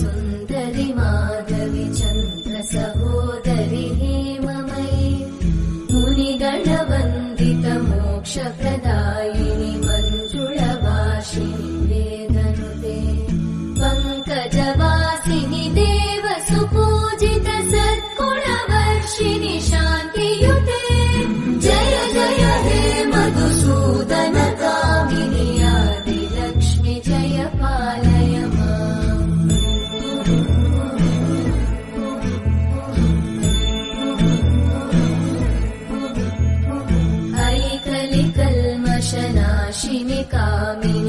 सुन्दरि माधवि चन्द्र सहोदरि हेममयि मुनिगणवन्दित मोक्षप्रदायिनि मञ्जुळभाषिणि वेदनुते पङ्कजवासिनि देव सुपूजित सद्गुणवर्षिणि शान्तियुते जय जय हे मधुसूदन कामिनि आदिलक्ष्मि जय पालय माम् ऐकलिकल्मषनाशिनि कामिनि